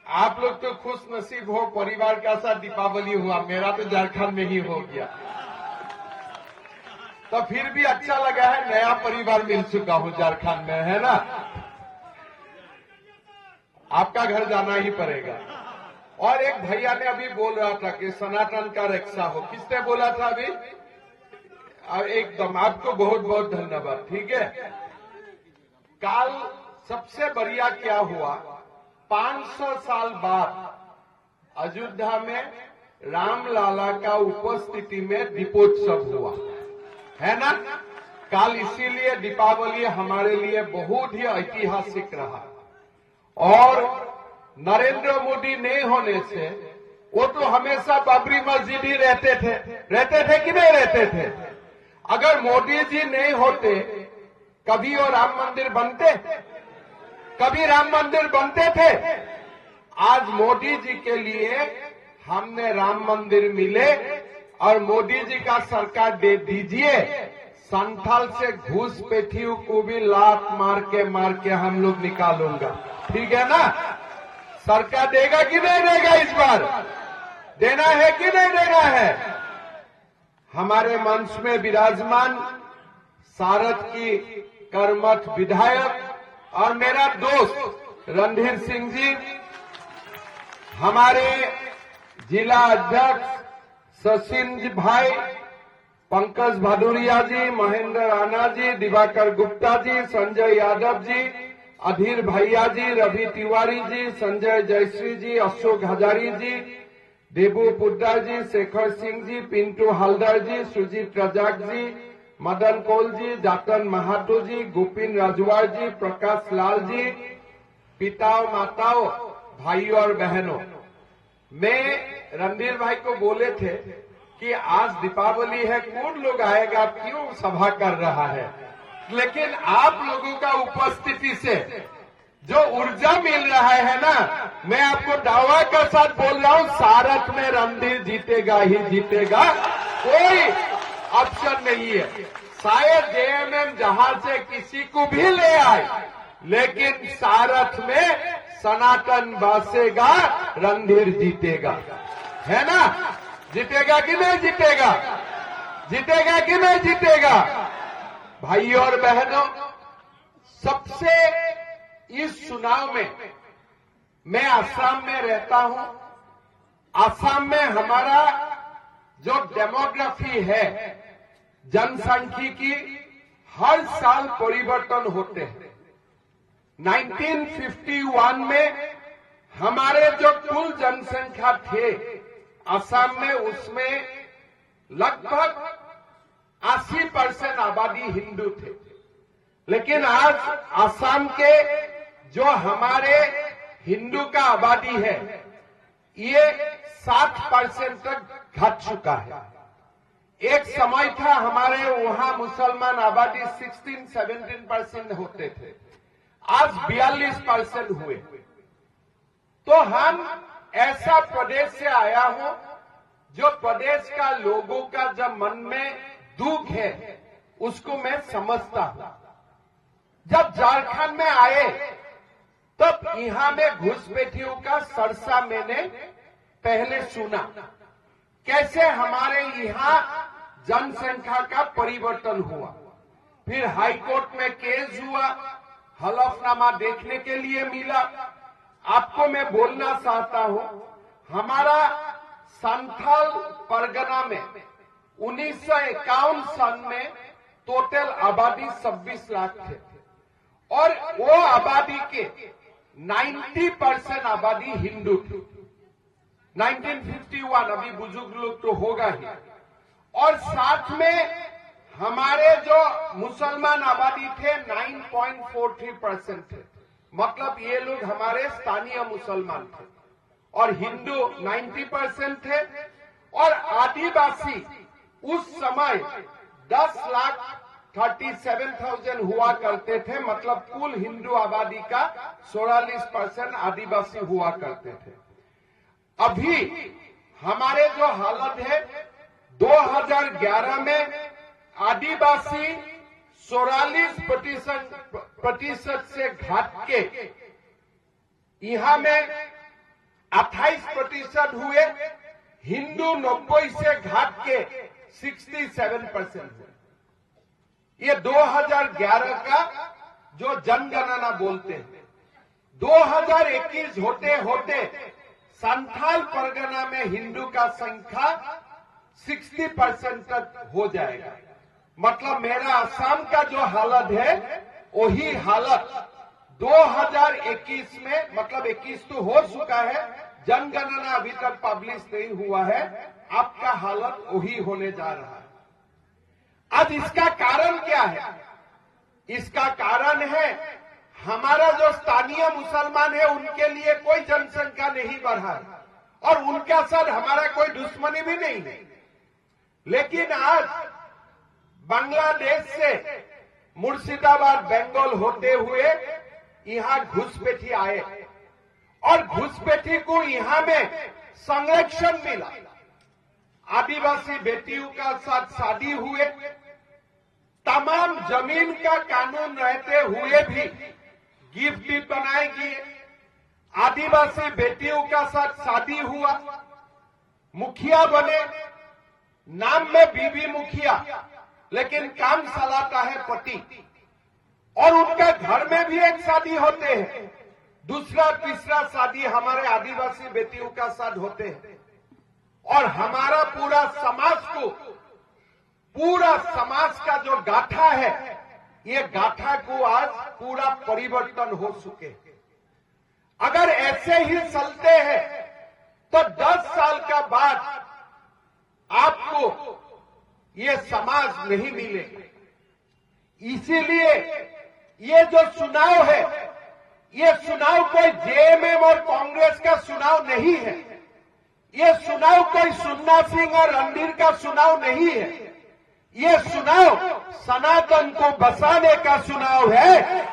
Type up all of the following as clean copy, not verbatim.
आप लोग तो खुश नसीब हो, परिवार का साथ दीपावली हुआ, मेरा तो झारखंड में ही हो गया। तो फिर भी अच्छा लगा है, नया परिवार मिल चुका हूं झारखंड में, है ना। आपका घर जाना ही पड़ेगा। और एक भैया ने अभी बोल रहा था कि सनातन का रक्षा हो, किसने बोला था अभी? एकदम आपको बहुत बहुत धन्यवाद। ठीक है, कल सबसे बढ़िया क्या हुआ, 500 साल बाद अयोध्या में रामलाला का उपस्थिति में दीपोत्सव हुआ, है ना। कल इसीलिए दीपावली हमारे लिए बहुत ही ऐतिहासिक रहा। और नरेंद्र मोदी नहीं होने से, वो तो हमेशा बाबरी मस्जिद ही रहते थे कि नहीं रहते थे। अगर मोदी जी नहीं होते, कभी वो राम मंदिर बनते? कभी राम मंदिर बनते थे? आज मोदी जी के लिए हमने राम मंदिर मिले, और मोदी जी का सरकार दे दीजिए, संथाल से घुसपैठियों को भी लात मार के हम लोग निकालूंगा। ठीक है ना। सरकार देगा कि नहीं देगा? इस बार देना है कि नहीं देना है? हमारे मंच में विराजमान सारथ की कर्मठ विधायक और मेरा दोस्त रणधीर सिंह जी, हमारे जिला अध्यक्ष सचिन भाई, पंकज भदौरिया जी, महेंद्र राणा जी, दिवाकर गुप्ता जी, संजय यादव जी, अधीर भैया जी, रवि तिवारी जी, संजय जयश्री जी, अशोक हजारी जी, देबू पुद्दा जी, शेखर सिंह जी, पिंटू हल्दर जी, सुजीत रजाक जी, मदन कोल जी, जातन महातो जी, गोपिन राजवार जी, प्रकाश लाल जी, पिताओं माताओं, भाइयों और बहनों, मैं रणधीर भाई को बोले थे कि आज दीपावली है, कौन लोग आएगा, क्यों सभा कर रहा है, लेकिन आप लोगों का उपस्थिति से जो ऊर्जा मिल रहा है ना, मैं आपको दावा के साथ बोल रहा हूं, सारथ में रणधीर जीतेगा ही जीतेगा, कोई ऑप्शन नहीं है। शायद जेएमएम जहां से किसी को भी ले आए, लेकिन सारथ में सनातन बसेगा, रणधीर जीतेगा, है ना। जीतेगा कि नहीं जीतेगा? जीतेगा कि नहीं जीतेगा? भाइयों और बहनों, सबसे इस चुनाव में, मैं आसाम में रहता हूं। आसाम में हमारा जो डेमोग्राफी है, जनसंख्यिकी, हर साल परिवर्तन होते हैं। 1951 में हमारे जो कुल जनसंख्या थे असम में, उसमें लगभग 80% आबादी हिंदू थे, लेकिन आज असम के जो हमारे हिंदू का आबादी है, ये 60% तक घट चुका है। एक समय था हमारे वहां मुसलमान आबादी 16-17% होते थे, आज 42% हुए। तो हम ऐसा प्रदेश से आया हूं, जो प्रदेश का लोगों का जब मन में दुख है, उसको मैं समझता हूं। जब झारखंड में आए, तब यहां में घुसपैठियों का सरसा मैंने पहले सुना, कैसे हमारे यहां जनसंख्या का परिवर्तन हुआ। फिर हाईकोर्ट में केस हुआ, हलफनामा देखने के लिए मिला। आपको मैं बोलना चाहता हूं, हमारा संथाल परगना में 1951 सन में टोटल आबादी 26 लाख थे, और वो आबादी के 90% आबादी हिंदू थी। 1951, अभी बुजुर्ग लोग तो होगा ही, और साथ में हमारे जो मुसलमान आबादी थे 9.43% थे, मतलब ये लोग हमारे स्थानीय मुसलमान थे, और हिंदू 90% थे, और आदिवासी उस समय 10,37,000 हुआ करते थे, मतलब कुल हिंदू आबादी का 44% आदिवासी हुआ करते थे। अभी हमारे जो हालत है, 2011 में आदिवासी 44% से घट के यहां में 28% हुए, हिंदू 90 से घाट के 67% हुए। ये 2011 का जो जनगणना बोलते हैं, 2021 होते होते संथाल परगना में हिंदू का संख्या 60% तक हो जाएगा। मतलब मेरा असम का जो हालत है वही हालत 2021 में, मतलब 21 तो हो चुका है, जनगणना अभी तक पब्लिश नहीं हुआ है, आपका हालत वही होने जा रहा है। आज इसका कारण क्या है? इसका कारण है हमारा जो स्थानीय मुसलमान है उनके लिए कोई जनसंख्या नहीं बढ़ा है और उनका साथ हमारा कोई दुश्मनी भी नहीं है। लेकिन आज बांग्लादेश से मुर्शिदाबाद बंगाल होते हुए यहां घुसपैठी आए और घुसपैठी को यहां में संरक्षण मिला। आदिवासी बेटियों का साथ शादी हुए, तमाम जमीन का कानून रहते हुए भी गिफ्ट बनाए गए। आदिवासी बेटियों का साथ शादी हुआ, मुखिया बने, नाम में बीबी मुखिया, लेकिन काम चलाता है पति। और उनका घर में भी एक शादी होते हैं, दूसरा तीसरा शादी हमारे आदिवासी बेटियों का साथ होते हैं। और हमारा पूरा समाज का जो गाथा है, ये गाथा को आज पूरा परिवर्तन हो चुके। अगर ऐसे ही चलते हैं तो 10 साल का बाद आपको ये समाज नहीं मिलेगा। इसीलिए ये जो चुनाव है, ये चुनाव कोई जेएमएम और कांग्रेस का चुनाव नहीं है। ये चुनाव कोई सुन्ना सिंह और रणधीर का चुनाव नहीं है। ये चुनाव सनातन को बसाने का चुनाव है।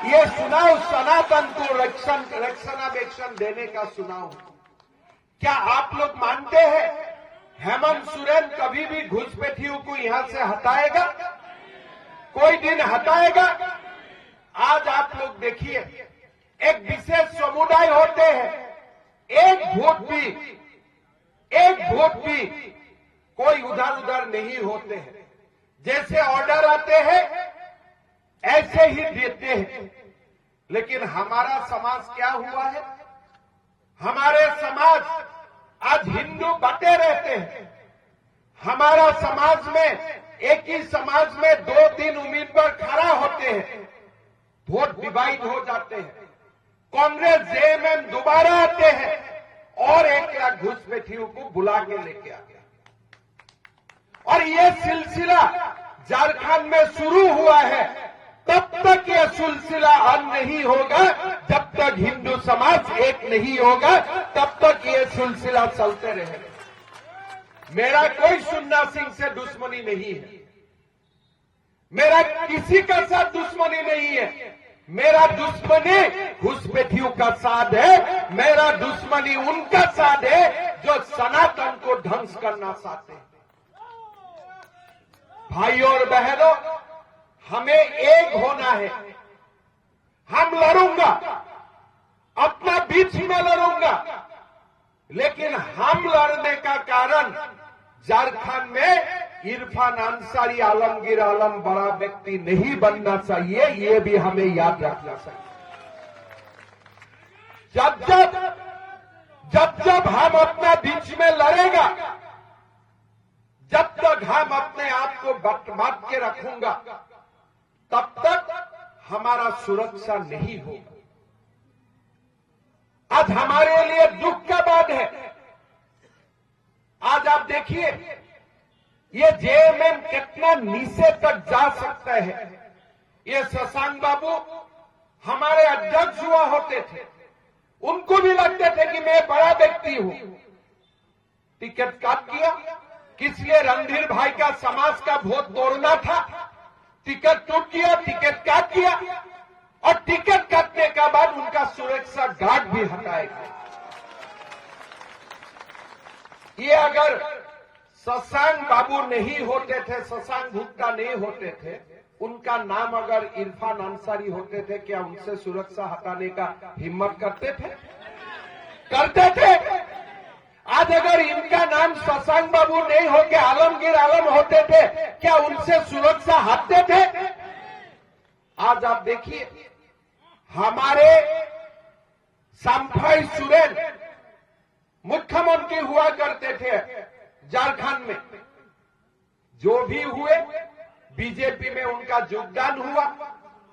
ये चुनाव सनातन को रक्षणावेक्षण देने का चुनाव है। क्या आप लोग मानते हैं हेमंत सोरेन कभी भी घुसपैठियों को यहां से हटाएगा? कोई दिन हटाएगा? आज आप लोग देखिए, एक विशेष समुदाय होते हैं, एक वोट भी कोई उधर उधर नहीं होते हैं। जैसे ऑर्डर आते हैं ऐसे ही देते हैं। लेकिन हमारा समाज क्या हुआ है? हमारे समाज आज हिंदू बटे रहते हैं। हमारा समाज में, एक ही समाज में 2-3 उम्मीदवार खड़ा होते हैं, वोट डिवाइड हो जाते हैं। कांग्रेस जेएमएम दोबारा आते हैं और 1 लाख घुसपैठियों को बुला के लेके आ गया। और ये सिलसिला झारखंड में शुरू हुआ है। तब तक यह सिलसिला अंत नहीं होगा जब तक हिंदू समाज एक नहीं होगा, तब तक यह सिलसिला चलते रहेगा। मेरा कोई सुन्ना सिंह से दुश्मनी नहीं है, मेरा किसी का साथ दुश्मनी नहीं है। मेरा दुश्मनी घुसपैठियों का साथ है। मेरा दुश्मनी उनका साथ है जो सनातन को ध्वंस करना चाहते हैं। भाइयों और बहनों, हमें एक होना है। हम लड़ूंगा, अपना बीच में लड़ूंगा, लेकिन हम लड़ने का कारण झारखंड में इरफान अंसारी, आलमगीर आलम बड़ा व्यक्ति नहीं बनना चाहिए। ये भी हमें याद रखना चाहिए। जब हम अपना बीच में लड़ेगा, जब तक हम अपने आप को बांध के रखूंगा, तब तक हमारा सुरक्षा नहीं होगा। आज हमारे लिए दुख का बात है। आज आप देखिए, ये जेएमएम कितना नीचे तक जा सकता है। ये शशांक बाबू हमारे अध्यक्ष हुआ होते थे, उनको भी लगते थे कि मैं बड़ा व्यक्ति हूं। टिकट काट किया, किस लिए? रणधीर भाई का समाज का वोट तोड़ना था। टिकट टूट किया, टिकट काट किया, और टिकट काटने का बाद उनका सुरक्षा गार्ड भी हटाया गया। ये अगर शशांक बाबू नहीं होते थे, शशांक गुप्ता नहीं होते थे, उनका नाम अगर इरफान अंसारी होते थे, क्या उनसे सुरक्षा हटाने का हिम्मत करते थे? आज अगर इनका नाम शशांक बाबू नहीं होके आलमगीर आलम होते थे, क्या उनसे सुरक्षा हटते थे? आज आप देखिए, हमारे संभाई सोरेन मुख्यमंत्री हुआ करते थे झारखंड में, जो भी हुए बीजेपी में उनका योगदान हुआ,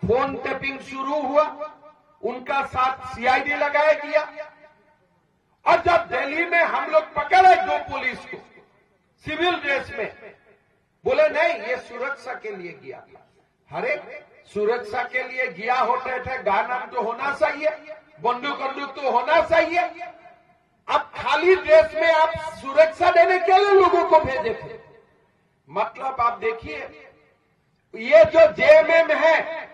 फोन टैपिंग शुरू हुआ, उनका साथ सीआईडी लगाया गया। और जब दिल्ली में हम लोग पकड़े दो पुलिस को सिविल ड्रेस में, बोले नहीं ये सुरक्षा के लिए गया था। अरे सुरक्षा के लिए गया होते थे, गाना तो होना चाहिए, बंदूक तो होना चाहिए। अब खाली ड्रेस में आप सुरक्षा देने के लिए लोगों को भेजे थे। मतलब आप देखिए, ये जो जेएमएम है,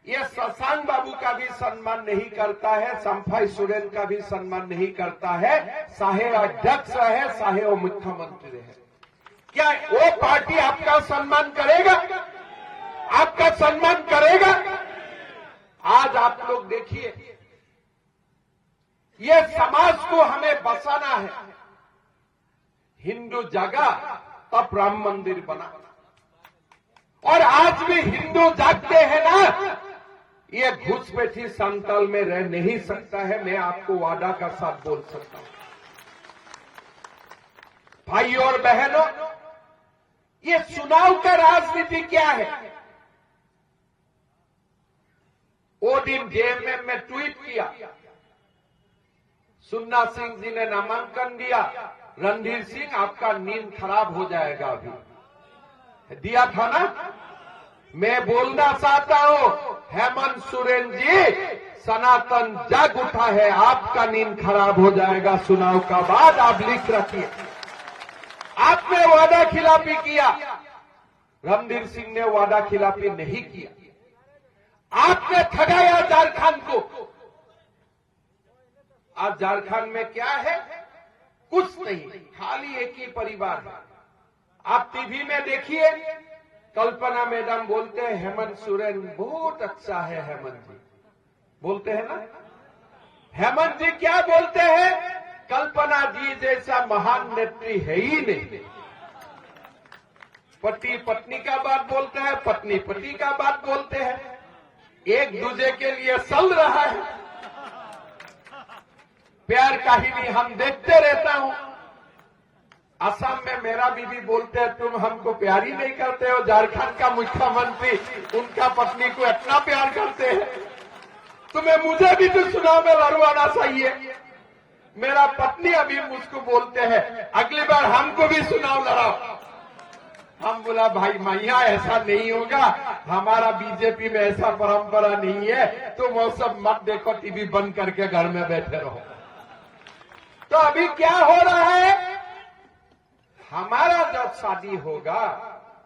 ये शशांक बाबू का भी सम्मान नहीं करता है, संभाई सोरेन का भी सम्मान नहीं करता है, चाहे अध्यक्ष है चाहे वो मुख्यमंत्री है। क्या वो पार्टी आपका सम्मान करेगा? आपका सम्मान करेगा? आज आप लोग देखिए, ये समाज को हमें बचाना है। हिंदू जगा तब राम मंदिर बना, और आज भी हिंदू जागते हैं ना, ये घुसपैठी संताल में रह नहीं सकता है। मैं आपको वादा का साथ बोल सकता हूं। भाइयों और बहनों, ये चुनाव का राजनीति क्या है? वो दिन जेएमएम में ट्वीट किया, सुन्ना सिंह जी ने नामांकन दिया, रणधीर सिंह आपका नींद खराब हो जाएगा। अभी दिया था ना। मैं बोलना चाहता हूं, हेमंत सोरेन जी, सनातन जाग उठा है, आपका नींद खराब हो जाएगा चुनाव का बाद। आप लिख रखिए, आपने वादा खिलाफी किया, रणधीर सिंह ने वादा खिलाफी नहीं किया। आपने ठगाया झारखंड को। आज झारखंड में क्या है? कुछ नहीं, खाली एक ही परिवार है। आप टीवी में देखिए, कल्पना मैडम बोलते हैं हेमंत सोरेन बहुत अच्छा है। हेमंत जी बोलते हैं ना। हेमंत जी क्या बोलते हैं? कल्पना जी जैसा महान नेत्री है ही नहीं। पति पत्नी का बात बोलते हैं, पत्नी पति का बात बोलते हैं, एक दूसरे के लिए चल रहा है। प्यार कहानी हम देखते रहता हूं। असम में मेरा बीबी बोलते हैं तुम हमको प्यार ही नहीं करते हो। झारखंड का मुख्यमंत्री उनका पत्नी को इतना प्यार करते हैं। तुम्हें मुझे भी तो चुनाव में लड़वाना चाहिए। मेरा पत्नी अभी मुझको बोलते हैं अगली बार हमको भी चुनाव लड़ाओ। हम बोला भाई मैया ऐसा नहीं होगा, हमारा बीजेपी में ऐसा परंपरा नहीं है। तुम वो सब मत देखो, टीवी बंद करके घर में बैठे रहो। तो अभी क्या हो रहा है? हमारा जब शादी होगा,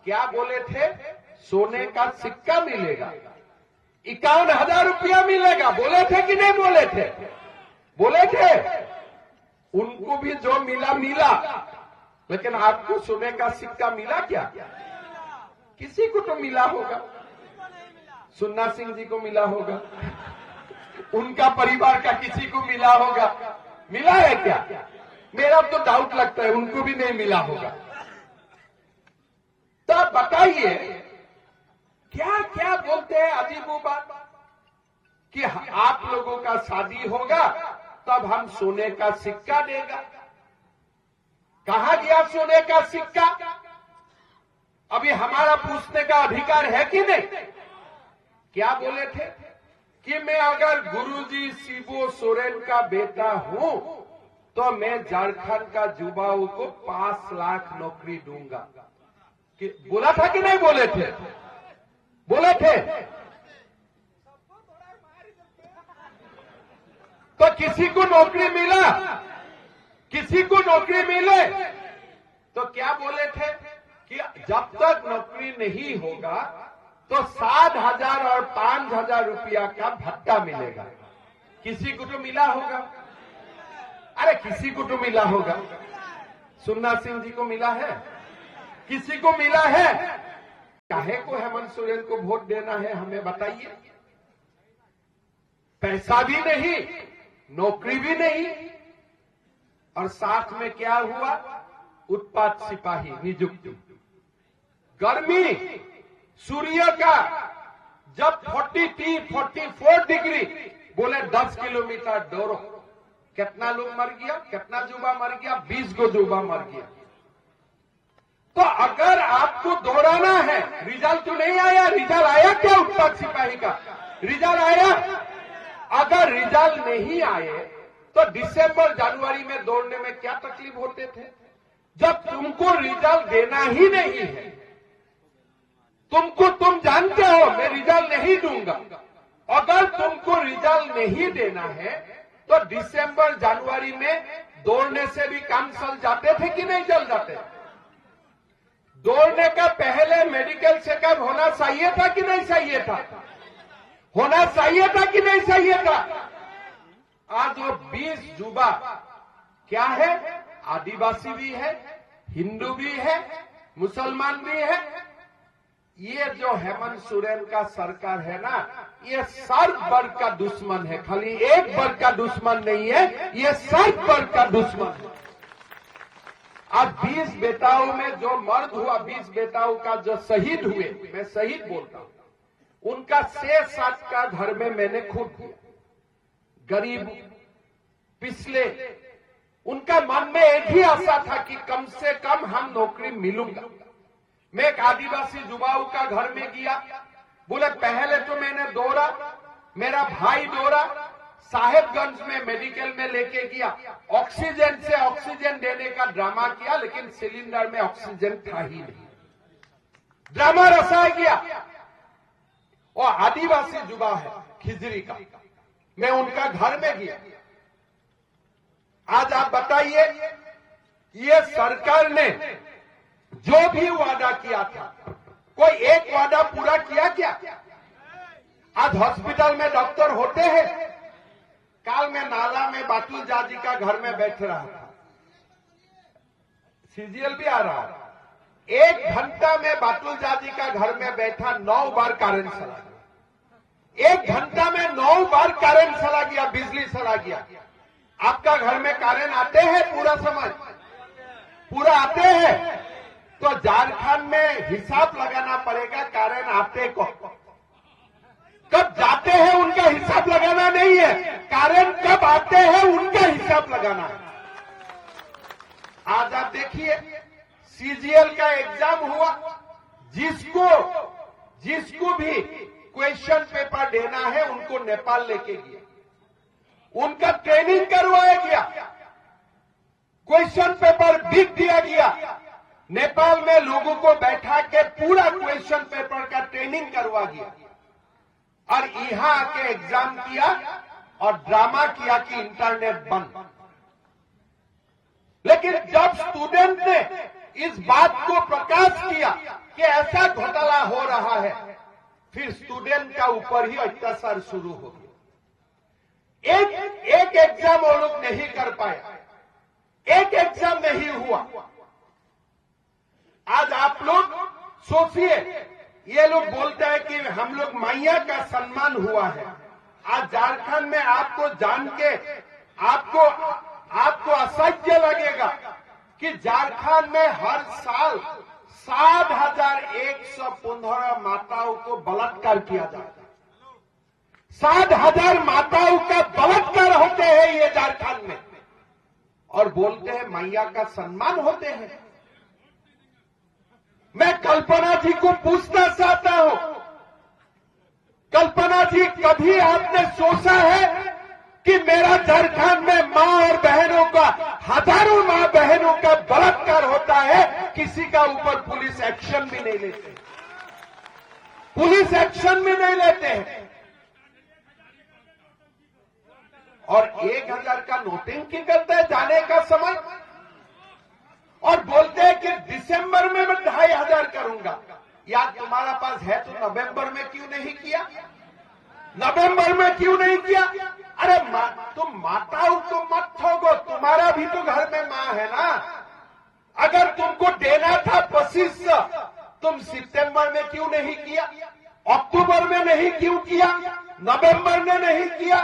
क्या बोले थे? सोने का सिक्का मिलेगा, 51,000 रुपया मिलेगा। बोले थे कि नहीं बोले थे? बोले थे। उनको भी जो मिला मिला, लेकिन आपको सोने का सिक्का मिला क्या? किसी को तो मिला होगा। सुन्ना सिंह जी को मिला होगा, उनका परिवार का किसी को मिला होगा। मिला है क्या? मेरा तो डाउट लगता है उनको भी नहीं मिला होगा। तो आप बताइए क्या क्या बोलते हैं अजीब बात कि आप लोगों का शादी होगा तब हम सोने का सिक्का देगा। कहा गया सोने का सिक्का? अभी हमारा पूछने का अधिकार है कि नहीं? क्या बोले थे कि मैं अगर गुरुजी शिबू सोरेन का बेटा हूं तो मैं झारखंड का युवाओं को 5 लाख नौकरी दूंगा। कि बोला था कि नहीं बोले थे? बोले थे। तो किसी को नौकरी मिला? किसी को नौकरी मिले तो क्या बोले थे कि जब तक नौकरी नहीं होगा तो 7,000 और 5,000 रुपया का भत्ता मिलेगा। किसी को तो मिला होगा। अरे किसी को तो मिला होगा। सुन्ना सिंह जी को मिला है, किसी को मिला है? काहे को हेमंत सोरेन को वोट देना है हमें बताइए। पैसा भी नहीं, नौकरी भी नहीं, और साथ में क्या हुआ? उत्पात सिपाही नियुक्ति। गर्मी सूर्य का जब 44 डिग्री, बोले 10 किलोमीटर दौड़ो, कितना लोग मर गया? कितना जुबा मर गया? 20 गो जुबा मर गया। तो अगर आपको दौड़ाना है, रिजल्ट तो नहीं आया। रिजल्ट आया क्या उत्पात सिपाही का? रिजल्ट आया? अगर रिजल्ट नहीं आए तो दिसंबर जनवरी में दौड़ने में क्या तकलीफ होते थे? जब तुमको रिजल्ट देना ही नहीं है, तुम जानते हो मैं रिजल्ट नहीं दूंगा। अगर तुमको रिजल्ट नहीं देना है तो दिसंबर जनवरी में दौड़ने से भी काम चल जाते थे कि नहीं चल जाते? दौड़ने का पहले मेडिकल चेकअप होना चाहिए था कि नहीं चाहिए था? होना चाहिए था कि नहीं चाहिए था? आज वो 20 युवा क्या है? आदिवासी भी है, हिंदू भी है, मुसलमान भी है। ये जो हेमंत सोरेन का सरकार है ना, ये सर्व वर्ग का दुश्मन है, खाली एक वर्ग का दुश्मन नहीं है, ये सर्व वर्ग का दुश्मन है। आज 20 बेटाओं में जो मर्द हुआ, 20 बेटाओं का जो शहीद हुए, मैं शहीद बोलता हूं, उनका 6-7 का घर में मैंने खुद दिया। गरीब पिछले, उनका मन में एक ही आशा था कि कम से कम हम नौकरी मिलूंगा। मैं एक आदिवासी युवाओं का घर में गया, बोले पहले तो मैंने दौड़ा, मेरा भाई दौड़ा, साहेबगंज में मेडिकल में लेके गया, ऑक्सीजन से ऑक्सीजन देने का ड्रामा किया, लेकिन सिलेंडर में ऑक्सीजन था ही नहीं, ड्रामा रसाया गया। और आदिवासी युवा है खिजरी का, मैं उनका घर में गया। आज आप बताइए, ये सरकार ने जो भी वादा किया था, कोई एक वादा पूरा किया क्या? आज हॉस्पिटल में डॉक्टर होते हैं। काल में नाला में बाटुल जाजी का घर में बैठ रहा था, सीजीएल भी आ रहा है। 1 घंटा में बाटुल जाजी का घर में बैठा, 9 बार करंट चला गया। 1 घंटा में 9 बार करंट चला गया, बिजली चला गया। आपका घर में करंट आते हैं पूरा समय? पूरा आते हैं तो झारखंड में हिसाब लगाना पड़ेगा करंट आते को। कब जाते हैं उनका हिसाब लगाना नहीं है, करंट कब आते हैं उनका हिसाब लगाना है। आज आप देखिए, सीजीएल का एग्जाम हुआ, जिसको भी क्वेश्चन पेपर देना है उनको नेपाल लेके गया, उनका ट्रेनिंग करवाया गया, क्वेश्चन पेपर बिक दिया गया। नेपाल में लोगों को बैठा के पूरा क्वेश्चन पेपर का ट्रेनिंग करवा गया और यहां आके एग्जाम किया और ड्रामा किया कि इंटरनेट बंद। लेकिन जब स्टूडेंट ने इस बात को प्रकाश किया कि ऐसा घोटाला हो रहा है, फिर स्टूडेंट का ऊपर ही अत्याचार शुरू हो गया। एक एग्जाम वो लोग नहीं कर पाए, एक एग्जाम नहीं हुआ। आज आप लोग सोचिए, ये लोग बोलते हैं कि हम लोग मैया का सम्मान हुआ है। आज झारखंड में आपको जान के आपको असह्य लगेगा कि झारखंड में हर साल 7,115 माताओं को बलात्कार किया जाता है। 7,000 माताओं का बलात्कार होते हैं ये झारखंड में, और बोलते हैं मैया का सम्मान होते हैं। मैं कल्पना जी को पूछना चाहता हूं, कल्पना जी कभी आपने सोचा है कि मेरा झारखंड में मां और बहनों का, हजारों मां बहनों का बलात्कार होता है, किसी का ऊपर पुलिस एक्शन भी नहीं लेते, पुलिस एक्शन भी नहीं लेते हैं। और 1,000 का नोटिंग करते हैं जाने का समय, और बोलते हैं कि दिसंबर में मैं 2,500 करूंगा। यार तुम्हारा पास है तो नवंबर में क्यों नहीं किया? नवंबर में क्यों नहीं किया? अरे तुम माताओं तो मत ठोको, तुम्हारा भी तो घर में मां है ना। अगर तुमको देना था 2500, तुम सितंबर में क्यों नहीं किया? अक्टूबर में नहीं क्यों किया? नवंबर में नहीं किया?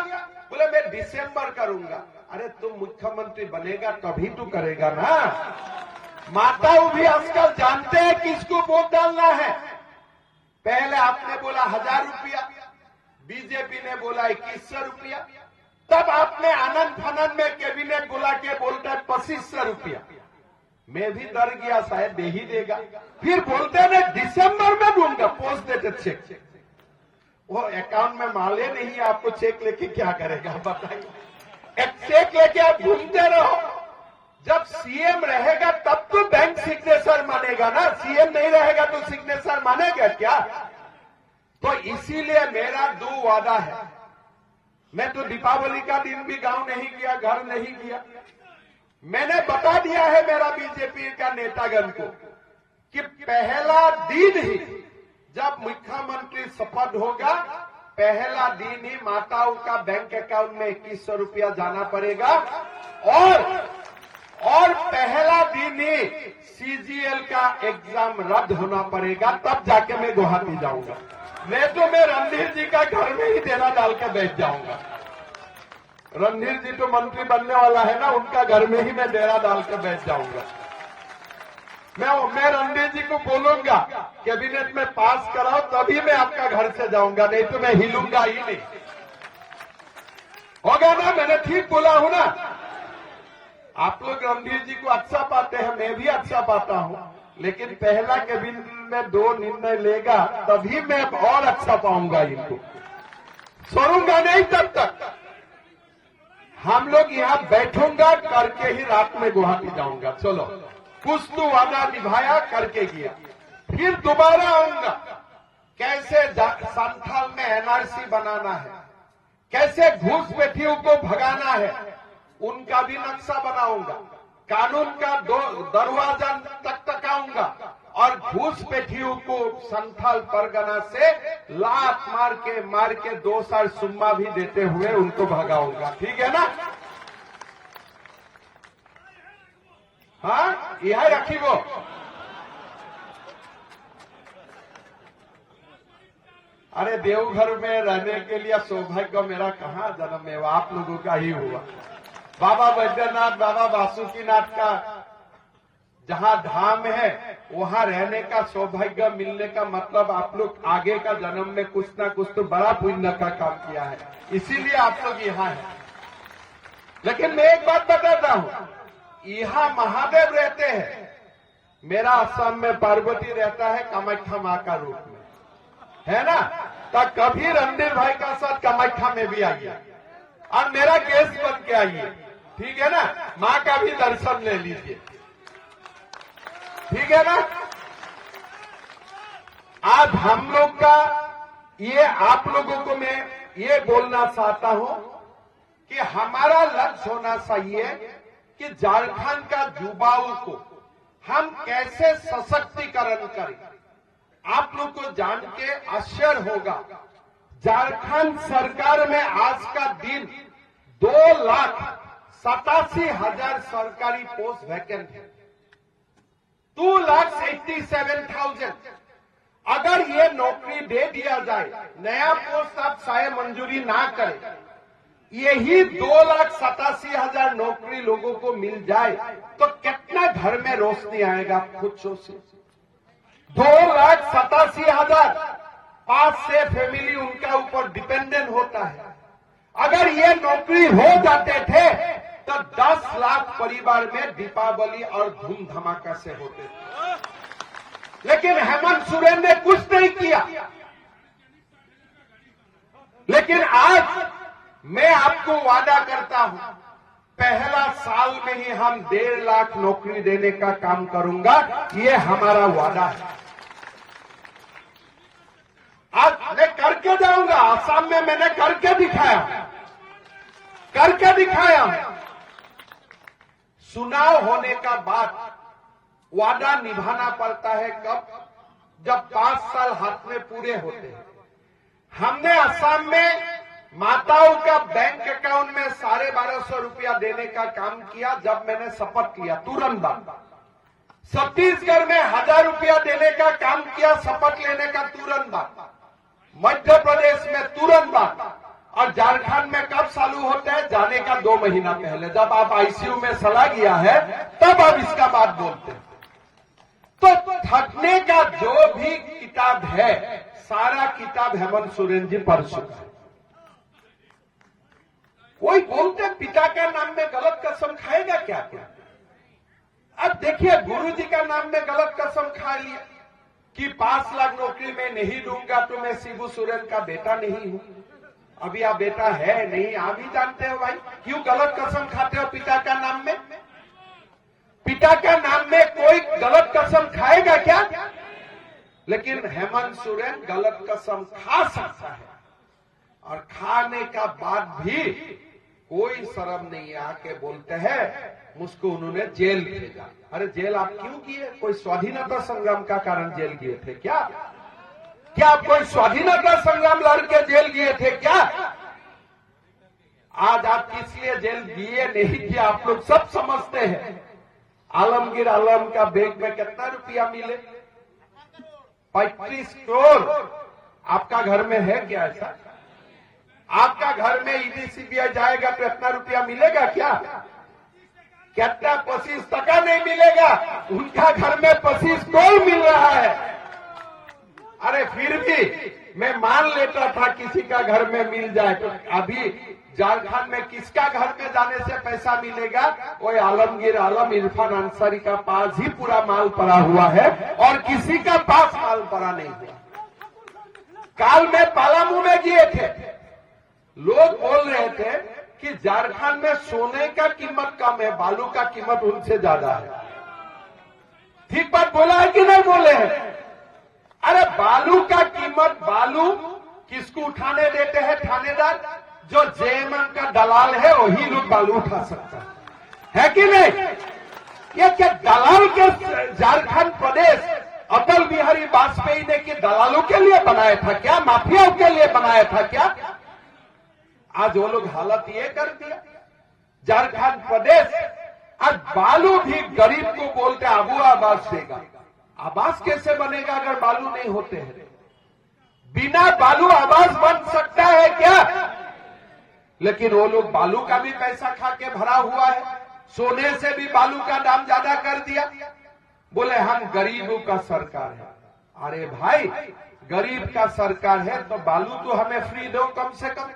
बोले मैं दिसंबर करूंगा। अरे तुम मुख्यमंत्री बनेगा तभी तो करेगा ना। माताओं भी आजकल जानते हैं किसको वोट डालना है। पहले आपने बोला 1000 रुपया, बीजेपी ने बोला 2100 रुपया, तब आपने आनंद फानंद में कैबिनेट बुला के बोलता है 2500 रुपया। मैं भी डर गया, शायद दे ही देगा। फिर बोलते हैं दिसंबर में दूंगा, पोस्ट देते चेक। वो अकाउंट में माले नहीं, आपको चेक लेके क्या करेगा बताइए। एक चेक लेके आप घूमते रहो। जब सीएम रहेगा तब तो बैंक सिग्नेचर मानेगा ना, सीएम नहीं रहेगा तो सिग्नेचर मानेगा क्या। तो इसीलिए मेरा 2 वादा है। मैं तो दीपावली का दिन भी गांव नहीं गया, घर नहीं गया। मैंने बता दिया है मेरा बीजेपी का नेतागण को कि पहला दिन ही जब मुख्यमंत्री शपथ होगा, पहला दिन ही माताओं का बैंक अकाउंट में 2100 रुपया जाना पड़ेगा और पहला दिन ही सीजीएल का एग्जाम रद्द होना पड़ेगा, तब जाके मैं गुवाहाटी जाऊंगा। नहीं तो मैं रणधीर जी का घर में ही देना डाल के बैठ जाऊंगा। रणधीर जी तो मंत्री बनने वाला है ना, उनका घर में ही मैं डेरा डाल के बैठ जाऊंगा। मैं रणधीर जी को बोलूंगा कैबिनेट में पास कराओ तभी मैं आपका घर से जाऊंगा, नहीं तो मैं हिलूंगा ही नहीं। होगा ना, मैंने ठीक बोला हूं ना। आप लोग रणधीर जी को अच्छा पाते हैं, मैं भी अच्छा पाता हूं, लेकिन पहला कैबिनेट में 2 निर्णय लेगा तभी मैं और अच्छा पाऊंगा इनको। छोड़ूंगा नहीं तब तक। हम लोग यहां बैठूंगा करके ही रात में गुवाहाटी जाऊंगा। चलो, कुछ तो वादा निभाया, करके गया। फिर दोबारा आऊंगा। कैसे संथाल में एनआरसी बनाना है, कैसे घूसपैठियों को भगाना है, उनका भी नक्शा बनाऊंगा। कानून का दरवाजा टकटकाऊंगा और घूसपैठियों को संथाल परगना से लात मार के 2 साल सुम्मा भी देते हुए उनको भगाऊंगा। ठीक है ना। हाँ, यह रखी वो। अरे देवघर में रहने के लिए सौभाग्य मेरा कहाँ जन्म है, वो आप लोगों का ही हुआ। बाबा बैद्यनाथ, बाबा बासुकीनाथ का जहां धाम है वहां रहने का सौभाग्य मिलने का मतलब आप लोग आगे का जन्म में कुछ ना कुछ तो बड़ा पुण्य का काम किया है, इसीलिए आप लोग यहाँ हैं। लेकिन मैं एक बात बताता हूं, यहाँ महादेव रहते हैं, मेरा असम में पार्वती रहता है कामाख्या मां का रूप में, है ना। तो कभी रणधीर भाई का साथ कामाख्या में भी आइए और मेरा गेस्ट बन के आइए। ठीक है ना, मां का भी दर्शन ले लीजिए। ठीक है ना। आज हम लोग का ये आप लोगों को मैं ये बोलना चाहता हूं कि हमारा लक्ष्य होना चाहिए कि झारखंड का युवाओं को हम कैसे सशक्तिकरण करें। आप लोग को जान के आश्चर्य होगा, झारखंड सरकार में आज का दिन 2,87,000 सरकारी पोस्ट वैकेंट है। 2,87,000। अगर ये नौकरी दे दिया जाए, नया पोस्ट आप शायद मंजूरी ना करें, यही 2,87,000 नौकरी लोगों को मिल जाए तो कितना घर में रोशनी आएगा, आप खुद सोचिए। 2,87,000 5 से फैमिली उनका ऊपर डिपेंडेंट होता है। अगर ये नौकरी हो जाते थे तो 10 लाख परिवार में दीपावली और धूम धमाका से होते थे। लेकिन हेमंत सोरेन ने कुछ नहीं किया। लेकिन आज मैं आपको वादा करता हूं, पहला साल में ही हम 1.5 लाख नौकरी देने का काम करूंगा, ये हमारा वादा है। आज मैं करके जाऊंगा। आसाम में मैंने करके दिखाया। चुनाव होने का बाद वादा निभाना पड़ता है कब? जब 5 साल हाथ में पूरे होते हैं। हमने असम में माताओं का बैंक अकाउंट में 1250 रुपया देने का काम किया जब मैंने शपथ लिया, तुरंत बाद। छत्तीसगढ़ में 1000 रुपया देने का काम किया शपथ लेने का तुरंत बाद। मध्य प्रदेश में तुरंत बाद और झारखंड में कब चालू होते हैं? जाने का 2 महीना पहले, जब आप आईसीयू में सला गया है तब आप इसका बात बोलते हैं। तो थकने का जो भी किताब है, सारा किताब हेमंत सोरेन जी पढ़ चुका है। कोई बोलते पिता का नाम में गलत कसम खाएगा क्या? क्या अब देखिए, गुरु जी का नाम में गलत कसम खा लिया कि 5 लाख नौकरी में नहीं दूंगा तो मैं शिबू सोरेन का बेटा नहीं हूं। अभी आप बेटा है नहीं, आप ही जानते हो भाई, क्यों गलत कसम खाते हो पिता का नाम में? पिता का नाम में कोई गलत कसम खाएगा क्या? लेकिन हेमंत सोरेन गलत कसम खा सकता है, और खाने का बाद भी कोई शर्म नहीं आके बोलते हैं मुझको उन्होंने जेल भेजा। अरे जेल आप क्यों किए? कोई स्वाधीनता संग्राम का कारण जेल गए थे क्या? क्या आप कोई स्वाधीनता संग्राम लड़ के जेल गए थे क्या? आज आप किस लिए जेल गए नहीं किया आप लोग सब समझते हैं। आलमगीर आलम का बैंक में कितना रुपया मिले? 35 करोड़। आपका घर में है क्या ऐसा? आपका घर में ईडी सीबीआई जाएगा तो इतना रुपया मिलेगा क्या? कितना 25% नहीं मिलेगा, उनका घर में 25 करोड़ मिल रहा है। अरे फिर भी मैं मान लेता था किसी का घर में मिल जाए, तो अभी झारखंड में किसका घर में जाने से पैसा मिलेगा? कोई आलमगीर आलम, इरफान अंसारी का पास ही पूरा माल पड़ा हुआ है और किसी का पास माल पड़ा नहीं हुआ। काल में पालामू में गए थे, लोग बोल रहे थे कि झारखंड में सोने का कीमत कम है, बालू का कीमत उनसे ज्यादा है। ठीक बात बोला है कि नहीं बोले हैं? अरे बालू का कीमत, बालू किसको उठाने देते हैं? थानेदार, जो जेएमएम का दलाल है वही लोग बालू उठा सकता है कि नहीं? ये क्या दलाल के झारखंड प्रदेश अटल बिहारी वाजपेयी ने कि दलालों के लिए बनाया था क्या? माफियाओं के लिए बनाया था क्या? आज वो लोग हालत ये कर दिया झारखंड प्रदेश। आज बालू भी गरीब को बोलते अबू आवास देगा। आवास कैसे बनेगा अगर बालू नहीं होते हैं? बिना बालू आवास बन सकता है क्या? लेकिन वो लोग बालू का भी पैसा खा के भरा हुआ है, सोने से भी बालू का दाम ज्यादा कर दिया। बोले हम गरीबों का सरकार है। अरे भाई, गरीब का सरकार है तो बालू तो हमें फ्री दो कम से कम।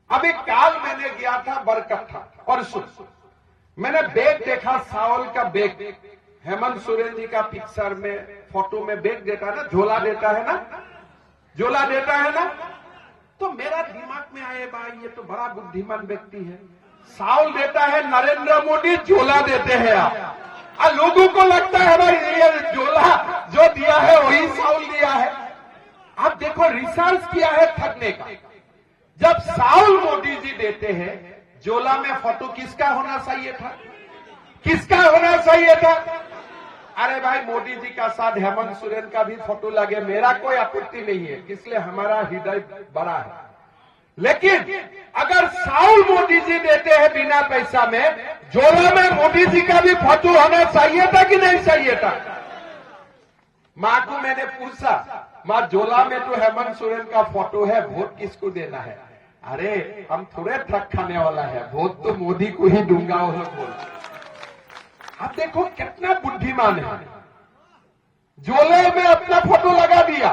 अभी काल मैंने गया था बरकट्ठा, परसों मैंने बैग देखा, सावल का बैग। हेमंत सोरेन जी का पिक्चर में, फोटो में बैग देता है ना, झोला देता है ना, झोला देता है ना, तो मेरा दिमाग में आए भाई ये तो बड़ा बुद्धिमान व्यक्ति है। सावल देता है नरेंद्र मोदी, झोला देते हैं आप। और लोगों को लगता है भाई ये झोला जो दिया है वही सावल दिया है। आप देखो, रिसर्च किया है थकने का। जब सावल मोदी जी देते हैं, झोला में फोटो किसका होना चाहिए था? किसका होना चाहिए था? अरे भाई, मोदी जी का साथ हेमंत सोरेन का भी फोटो लगे, मेरा कोई आपत्ति नहीं है, इसलिए हमारा हृदय बड़ा है। लेकिन अगर सावल मोदी जी देते हैं बिना पैसा में, झोला में मोदी जी का भी फोटो होना चाहिए था कि नहीं चाहिए था? मां को मैंने पूछा, मां झोला में तो हेमंत सोरेन का फोटो है, वोट किसको देना है? अरे हम थोड़े ट्रक खाने वाला है, वोट तो मोदी को ही दूंगा, वो लोग बोल। आप देखो कितना बुद्धिमान है, झोले में अपना फोटो लगा दिया,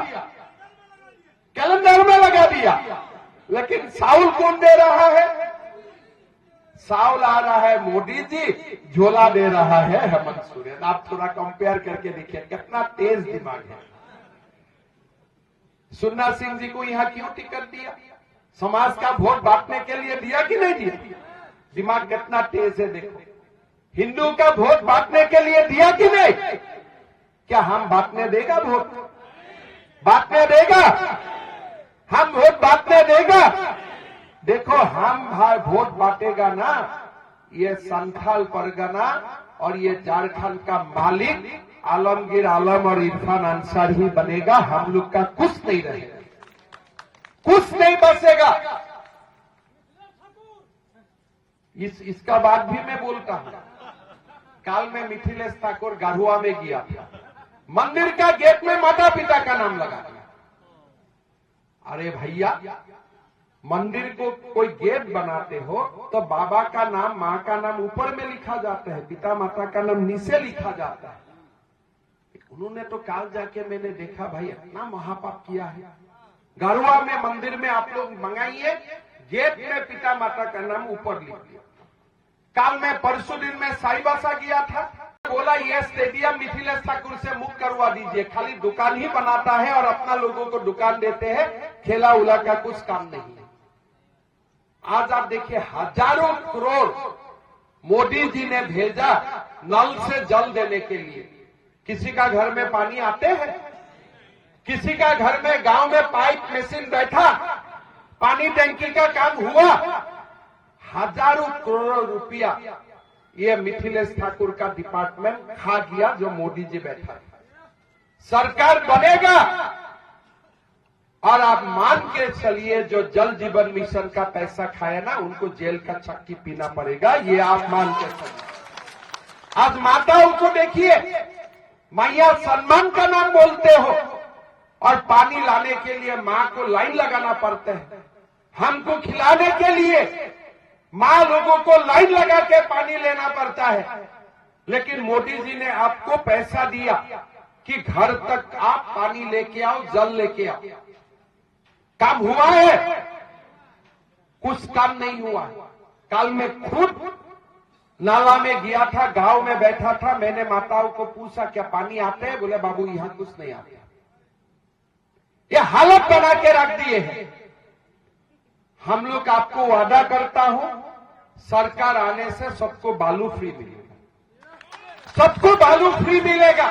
कैलेंडर में लगा दिया। लेकिन सावल कौन दे रहा है? सावल आ रहा है मोदी जी, झोला दे रहा है हेमंत सोरेन। आप थोड़ा कंपेयर करके देखिए कितना तेज दिमाग है। सुन्ना सिंह जी को यहां क्यों टिकट दिया? समाज का वोट बांटने के लिए दिया कि नहीं दिया? दिमाग कितना तेज है देखो। हिंदू का वोट बांटने के लिए दिया कि नहीं? क्या हम बांटने देगा वोट? बांटने देगा? हम वोट बांटने देगा? देखो, हम वोट बांटेगा ना, ये संथाल परगना और ये झारखंड का मालिक आलमगीर आलम और इरफान अंसारी ही बनेगा। हम लोग का कुछ नहीं रहेगा, कुछ नहीं बचेगा। इसका बात भी मैं बोलता हूं। काल में मिथिलेश ठाकुर गारुआ में गया था, मंदिर का गेट में माता पिता का नाम लगा दिया। अरे भैया, मंदिर को कोई गेट बनाते हो तो बाबा का नाम, माँ का नाम ऊपर में लिखा जाता है, पिता माता का नाम नीचे लिखा जाता है। उन्होंने तो काल जाके मैंने देखा भाई इतना महापाप किया है। गरुआ में मंदिर में आप लोग मंगाइए, गेट में पिता माता का नाम ऊपर लिख दिया। काल में परसों दिन में साईबासा गया था, बोला ये स्टेडियम मिथिलेश ठाकुर से मुक्त करवा दीजिए, खाली दुकान ही बनाता है और अपना लोगों को दुकान देते हैं, खेला उला का कुछ काम नहीं है। आज आप देखिए हजारों करोड़ मोदी जी ने भेजा नल से जल देने के लिए। किसी का घर में पानी आते हैं? किसी का घर में गांव में पाइप मशीन बैठा, पानी टंकी का काम हुआ? हजारों करोड़ रुपया ये मिथिलेश ठाकुर का डिपार्टमेंट खा गया जो मोदी जी बैठा है। सरकार बनेगा और आप मान के चलिए जो जल जीवन मिशन का पैसा खाया ना, उनको जेल का चक्की पीना पड़ेगा, ये आप मान के चलिए। आज माताओं को देखिए, मैया सम्मान का नाम बोलते हो और पानी लाने के लिए मां को लाइन लगाना पड़ता है। हमको खिलाने के लिए मां लोगों को लाइन लगा के पानी लेना पड़ता है। लेकिन मोदी जी ने आपको पैसा दिया कि घर तक आप पानी लेके आओ, जल लेके आओ। काम हुआ है? कुछ काम नहीं हुआ। कल मैं खुद नाला में गया था, गांव में बैठा था, मैंने माताओं को पूछा क्या पानी आते हैं? बोले बाबू यहां कुछ नहीं आता। ये हालत बना के रख दिए हैं। हम लोग आपको वादा करता हूं, सरकार आने से सबको बालू फ्री मिलेगा, सबको बालू फ्री मिलेगा।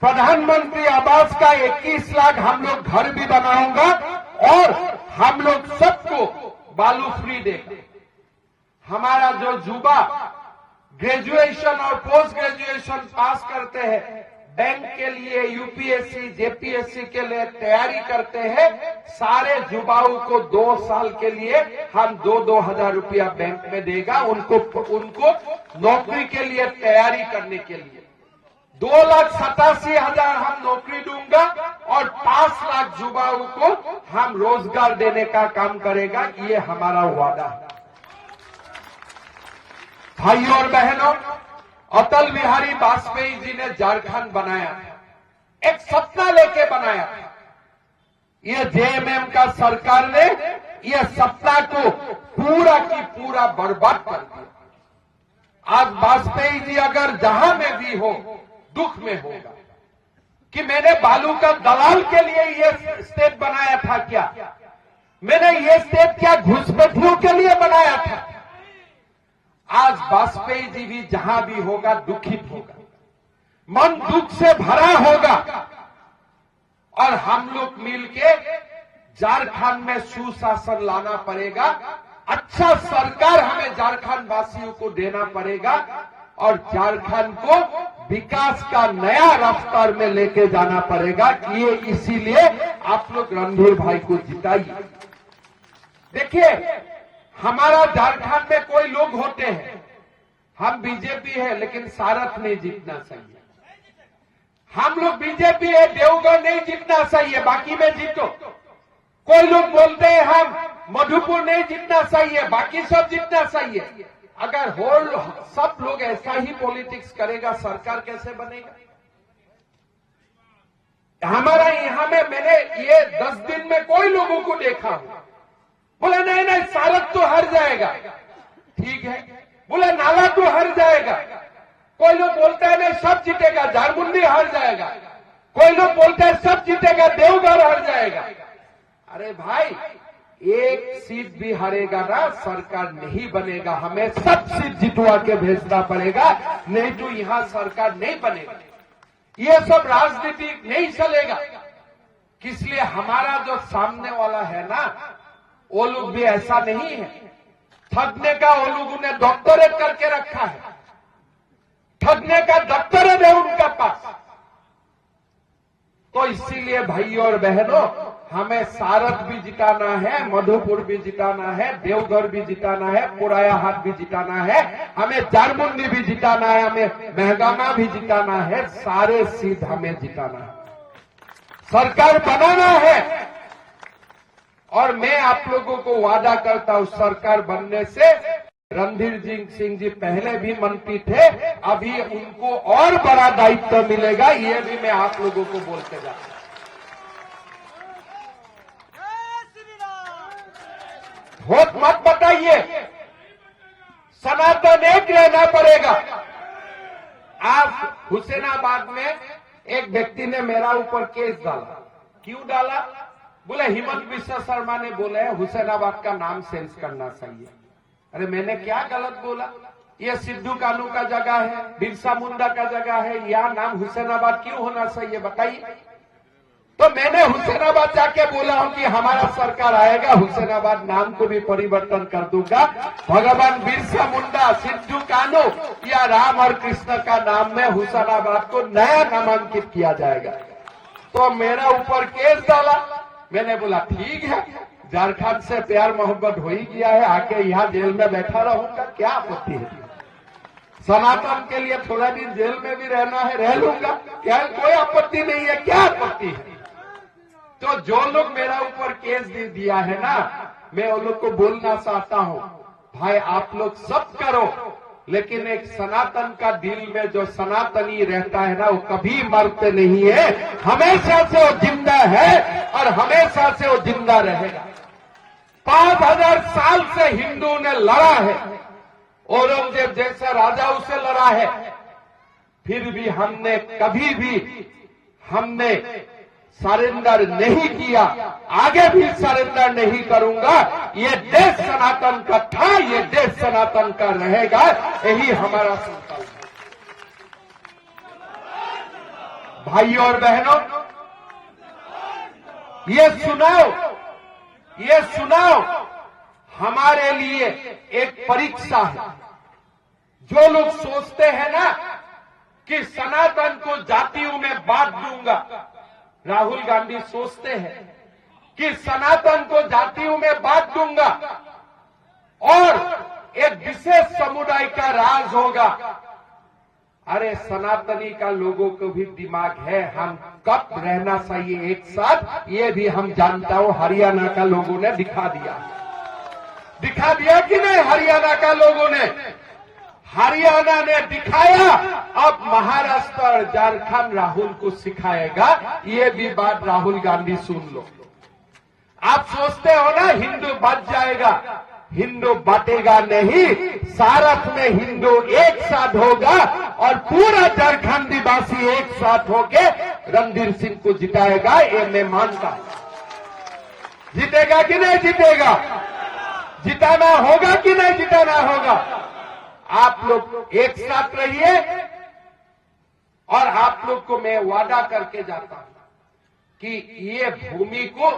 प्रधानमंत्री आवास का 21 लाख हम लोग घर भी बनाऊंगा और हम लोग सबको बालू फ्री देगा। हमारा जो युवा ग्रेजुएशन और पोस्ट ग्रेजुएशन पास करते हैं, बैंक के लिए, यूपीएससी, जेपीएससी के लिए तैयारी करते हैं, सारे युवाओं को 2 साल के लिए हम 2-2 हजार रुपया बैंक में देगा, उनको नौकरी के लिए तैयारी करने के लिए। 2,87,000 हम नौकरी दूंगा और 5 लाख युवाओं को हम रोजगार देने का काम करेगा। ये हमारा वादा है। भाइयों और बहनों, अटल बिहारी वाजपेयी जी ने झारखंड बनाया था, एक सपना लेके बनाया था। ये जेएमएम का सरकार ने ये सपना को पूरा की पूरा बर्बाद कर दिया। आज वाजपेयी जी अगर जहां में भी हो, दुख में होगा कि मैंने बालू का दलाल के लिए ये स्टेट बनाया था क्या? मैंने ये स्टेट क्या घुसपैठियों के लिए बनाया था? आज वाजपेयी जी भी जहां भी होगा दुखित होगा, मन दुख से भरा होगा और हम लोग मिलके झारखंड में सुशासन लाना पड़ेगा। अच्छा सरकार हमें झारखंड वासियों को देना पड़ेगा और झारखंड को विकास का नया रफ्तार में लेके जाना पड़ेगा। ये इसीलिए आप लोग रणधीर भाई को जिताइए। देखिए, हमारा झारखंड में कोई लोग होते हैं, हम बीजेपी है लेकिन सारथ नहीं जीतना चाहिए। हम लोग बीजेपी है, देवगढ़ नहीं जीतना चाहिए, बाकी में जीतो। कोई लोग बोलते हैं हम मधुपुर नहीं जीतना चाहिए, बाकी सब जीतना चाहिए। अगर सब लोग ऐसा ही पॉलिटिक्स करेगा, सरकार कैसे बनेगा? हमारा यहां में मैंने ये 10 दिन में कोई लोगों को देखा हूं, बोले नहीं नहीं सारथ तो हार जाएगा, ठीक है। बोले नाला तो हार जाएगा। कोई लोग बोलता है नहीं सब जीतेगा, झारमुंडी हार जाएगा। कोई लोग बोलते हैं सब जीतेगा, देवघर हार जाएगा। अरे भाई, एक सीट भी हारेगा ना, सरकार नहीं बनेगा। हमें सब सीट जितवा के भेजना पड़ेगा, नहीं तो यहां सरकार नहीं बनेगा। ये सब राजनीति नहीं चलेगा। इसलिए हमारा जो सामने वाला है ना, वो लोग भी ऐसा नहीं है। ठगने का वो लोगों ने डॉक्टरेट करके रखा है, ठगने का डॉक्टरेट है उनका पास। तो इसीलिए भाइयों और बहनों, हमें सारथ भी जिताना है, मधुपुर भी जिताना है, देवघर भी जिताना है, पुरायाहाट भी जिताना है, हमें झारमुंडी भी जिताना है, हमें महगामा भी जिताना है। सारे सीट हमें जिताना है, सरकार बनाना है। और मैं आप लोगों को वादा करता हूं, सरकार बनने से रणधीर सिंह जी पहले भी मंत्री थे, अभी उनको और बड़ा दायित्व मिलेगा, ये भी मैं आप लोगों को बोलते जा रहा हूं। वोट मत बताइए, सनातन एक रहना पड़ेगा। आज हुसैनाबाद में एक व्यक्ति ने मेरा ऊपर केस डाला। क्यों डाला? बोले हिमंत विश्व शर्मा ने बोले हुसैनाबाद का नाम चेंज करना चाहिए। अरे मैंने क्या गलत बोला? ये सिद्धू कानू का जगह है, बिरसा मुंडा का जगह है, यहाँ नाम हुसैनाबाद क्यों होना चाहिए बताइए? तो मैंने हुसैनाबाद जाके बोला हूं कि हमारा सरकार आएगा, हुसैनाबाद नाम को भी परिवर्तन कर दूंगा। भगवान बिरसा मुंडा, सिद्धू कानू या राम और कृष्ण का नाम में हुसैनाबाद को नया नामांकित किया जाएगा। तो मेरा ऊपर केस डाला। मैंने बोला ठीक है, झारखंड से प्यार मोहब्बत हो ही गया है, आके यहाँ जेल में बैठा रहूंगा, क्या आपत्ति है? सनातन के लिए थोड़ा दिन जेल में भी रहना है, रह लूंगा, क्या कोई आपत्ति नहीं है, क्या आपत्ति है? तो जो लोग मेरा ऊपर केस दे दिया है ना, मैं उन लोग को बोलना चाहता हूं, भाई आप लोग सब करो, लेकिन एक सनातन का दिल में जो सनातनी रहता है ना, वो कभी मरते नहीं है, हमेशा से वो जिंदा है और हमेशा से वो जिंदा रहेगा। 5000 साल से हिंदुओं ने लड़ा है, औरंगजेब जैसे राजाओं से लड़ा है, फिर भी हमने कभी भी सरेंडर नहीं किया, आगे भी सरेंडर नहीं करूंगा। ये देश सनातन का था, ये देश सनातन का रहेगा, यही हमारा संकल्प है। भाइयों और बहनों, ये सुनाओ हमारे लिए एक परीक्षा है। जो लोग सोचते हैं ना कि सनातन को जातियों में बांट दूंगा, राहुल गांधी सोचते हैं कि सनातन को जातियों में बांट दूंगा और एक विशेष समुदाय का राज होगा। अरे सनातनी का लोगों को भी दिमाग है, हम कब रहना चाहिए एक साथ, ये भी हम जानता हूं। हरियाणा का लोगों ने दिखा दिया कि नहीं? हरियाणा का लोगों ने, हरियाणा ने दिखाया, अब महाराष्ट्र और झारखंड राहुल को सिखाएगा। ये भी बात राहुल गांधी सुन लो। आप सोचते हो ना हिंदू बच जाएगा, हिंदू बांटेगा नहीं। सारथ में हिंदू एक साथ होगा और पूरा झारखंडी वासी एक साथ होके रणधीर सिंह को जिताएगा, ये मैं मानता हूं। जीतेगा कि नहीं जीतेगा? जिताना होगा कि नहीं जिताना होगा? आप लोग एक साथ रहिए और आप लोग को मैं वादा करके जाता हूं कि ये भूमि को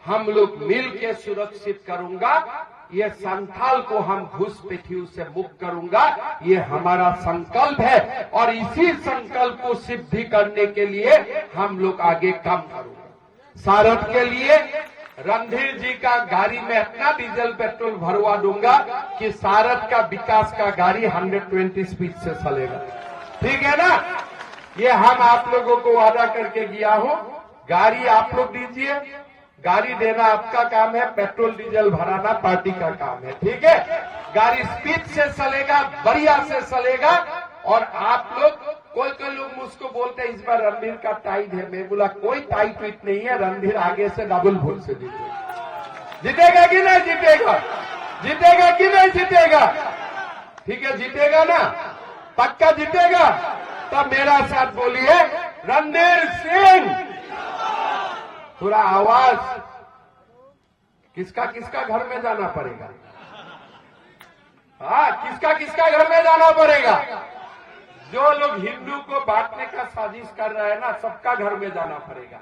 हम लोग मिल के सुरक्षित करूंगा, ये संथाल को हम घुसपैठियों से मुक्त करूंगा, ये हमारा संकल्प है। और इसी संकल्प को सिद्धि करने के लिए हम लोग आगे काम करूंगा। सारथ के लिए रणधीर जी का गाड़ी में इतना डीजल पेट्रोल भरवा दूंगा कि सारथ का विकास का गाड़ी 120 स्पीड से चलेगा। ठीक है ना? ये हम आप लोगों को वादा करके गया हूं। गाड़ी आप लोग दीजिए, गाड़ी देना आपका काम है, पेट्रोल डीजल भराना पार्टी का काम है। ठीक है? गाड़ी स्पीड से चलेगा, बढ़िया से चलेगा। और आप लोग, कोई लोग मुझको बोलते हैं इस बार रणधीर का टाइट है। मैं बोला कोई टाइट विट नहीं है, रणधीर आगे से डबल वोट से जीतेगा कि नहीं जीतेगा? जीतेगा कि नहीं जीतेगा? ठीक है, जीतेगा ना? पक्का जीतेगा? तब मेरा साथ बोलिए रणधीर सिंह। थोड़ा आवाज, किसका किसका घर में जाना पड़ेगा? हाँ, किसका किसका घर में जाना पड़ेगा? जो लोग हिंदू को बांटने का साजिश कर रहे हैं ना, सबका घर में जाना पड़ेगा।